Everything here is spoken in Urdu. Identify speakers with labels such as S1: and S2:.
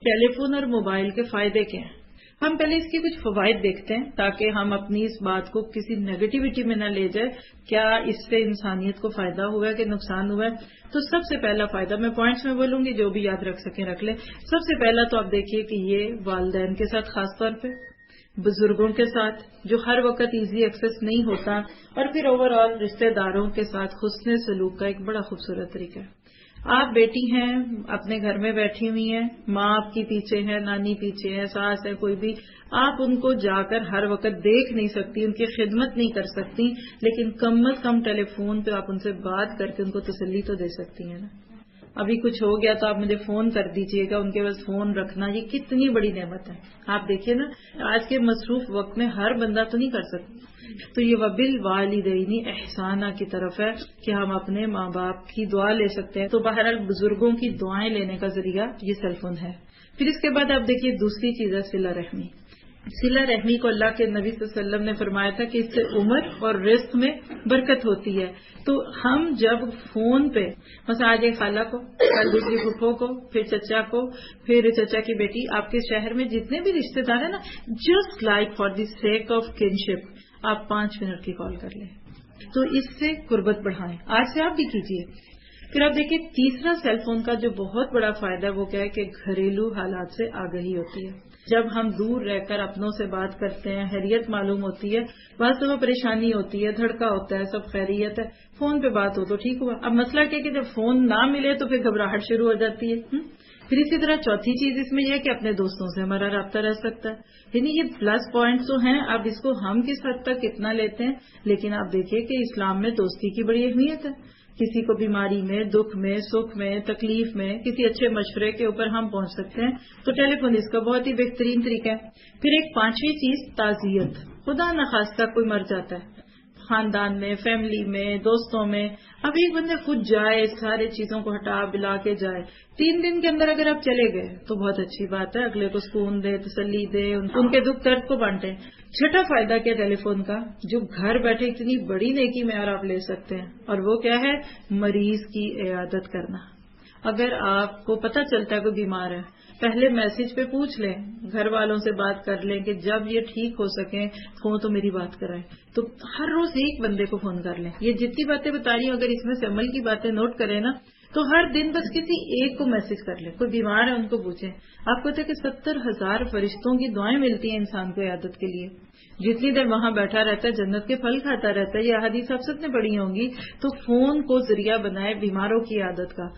S1: ٹیلی فون اور موبائل کے فائدے کیا ہیں؟ ہم پہلے اس کی کچھ فوائد دیکھتے ہیں تاکہ ہم اپنی اس بات کو کسی نیگیٹیوٹی میں نہ لے جائے. کیا اس سے انسانیت کو فائدہ ہوا ہے کہ نقصان ہوا ہے؟ تو سب سے پہلا فائدہ میں پوائنٹس میں بولوں گی، جو بھی یاد رکھ سکیں رکھ لیں. سب سے پہلا تو آپ دیکھیے کہ یہ والدین کے ساتھ خاص طور پہ، بزرگوں کے ساتھ جو ہر وقت ایزی ایکسس نہیں ہوتا، اور پھر اوور آل رشتہ داروں کے ساتھ حسن سلوک کا ایک بڑا خوبصورت طریقہ ہے. آپ بیٹی ہیں، اپنے گھر میں بیٹھی ہوئی ہیں، ماں آپ کی پیچھے ہے، نانی پیچھے ہے، ساس ہے، کوئی بھی، آپ ان کو جا کر ہر وقت دیکھ نہیں سکتی، ان کی خدمت نہیں کر سکتی، لیکن کم از کم ٹیلی فون پہ آپ ان سے بات کر کے ان کو تسلی تو دے سکتی ہیں نا. ابھی کچھ ہو گیا تو آپ مجھے فون کر دیجئے گا، ان کے پاس فون رکھنا یہ کتنی بڑی نعمت ہے. آپ دیکھیے نا، آج کے مصروف وقت میں ہر بندہ تو نہیں کر سکتا. تو یہ وبالوالدین احسانہ کی طرف ہے کہ ہم اپنے ماں باپ کی دعا لے سکتے ہیں. تو بہرحال بزرگوں کی دعائیں لینے کا ذریعہ یہ سیل فون ہے. پھر اس کے بعد آپ دیکھیے دوسری چیز ہے صلہ رحمی. صلہ رحمی کو اللہ کے نبی صلی اللہ علیہ وسلم نے فرمایا تھا کہ اس سے عمر اور رزق میں برکت ہوتی ہے. تو ہم جب فون پہ مثلا آج ایک خالہ کو، کل دوسری پھپھو کو، پھر چچا کو، پھر چچا کی بیٹی، آپ کے شہر میں جتنے بھی رشتے دار ہیں نا، just like for the sake of kinship آپ 5 منٹ کی کال کر لیں تو اس سے قربت بڑھائیں. آج سے آپ بھی کیجیے. پھر آپ دیکھیے تیسرا سیل فون کا جو بہت بڑا فائدہ ہے وہ کیا ہے کہ گھریلو حالات سے آگہی ہوتی ہے. جب ہم دور رہ کر اپنوں سے بات کرتے ہیں، خیریت معلوم ہوتی ہے، بعض دفعہ پریشانی ہوتی ہے، دھڑکا ہوتا ہے، سب خیریت ہے، فون پہ بات ہو تو ٹھیک ہوا. اب مسئلہ کیا کہ جب فون نہ ملے تو پھر گھبراہٹ شروع ہو جاتی ہے. پھر اسی طرح چوتھی چیز اس میں یہ ہے کہ اپنے دوستوں سے ہمارا رابطہ رہ سکتا ہے. یعنی یہ پلس پوائنٹس تو ہیں. اب اس کو ہم کس حد تک کتنا لیتے ہیں، لیکن آپ دیکھیے کہ اسلام میں دوستی کی بڑی اہمیت ہے. کسی کو بیماری میں، دکھ میں، سکھ میں، تکلیف میں، کسی اچھے مشورے کے اوپر ہم پہنچ سکتے ہیں. تو ٹیلی فون اس کا بہت ہی بہترین طریقہ ہے. پھر ایک پانچویں چیز تعزیت. خدا نخواستہ کوئی مر جاتا ہے خاندان میں، فیملی میں، دوستوں میں، اب ایک بندے خود جائے، سارے چیزوں کو ہٹا بلا کے جائے. 3 دن کے اندر اگر آپ چلے گئے تو بہت اچھی بات ہے. اگلے کو سکون دے، تسلی دے، ان کے دکھ درد کو بانٹے. چھٹا فائدہ کیا ٹیلی فون کا، جو گھر بیٹھے اتنی بڑی نیکی میں اور آپ لے سکتے ہیں، اور وہ کیا ہے، مریض کی عیادت کرنا. اگر آپ کو پتہ چلتا ہے کوئی بیمار ہے، پہلے میسج پہ پوچھ لیں، گھر والوں سے بات کر لیں کہ جب یہ ٹھیک ہو سکیں فون تو میری بات کرائیں. تو ہر روز ایک بندے کو فون کر لیں. یہ جتنی باتیں بتا رہی ہوں اگر اس میں سے عمل کی باتیں نوٹ کریں نا تو ہر دن بس کسی ایک کو میسج کر لیں. کوئی بیمار ہے ان کو پوچھیں. آپ کو پتہ ہے کہ 70,000 فرشتوں کی دعائیں ملتی ہیں انسان کو عیادت کے لیے. جتنی دیر وہاں بیٹھا رہتا ہے جنت کے پھل کھاتا رہتا ہے. یہ احادیث آپ سب نے پڑھی ہوں گی. تو فون کو ذریعہ بنائے بیماروں کی عیادت کا.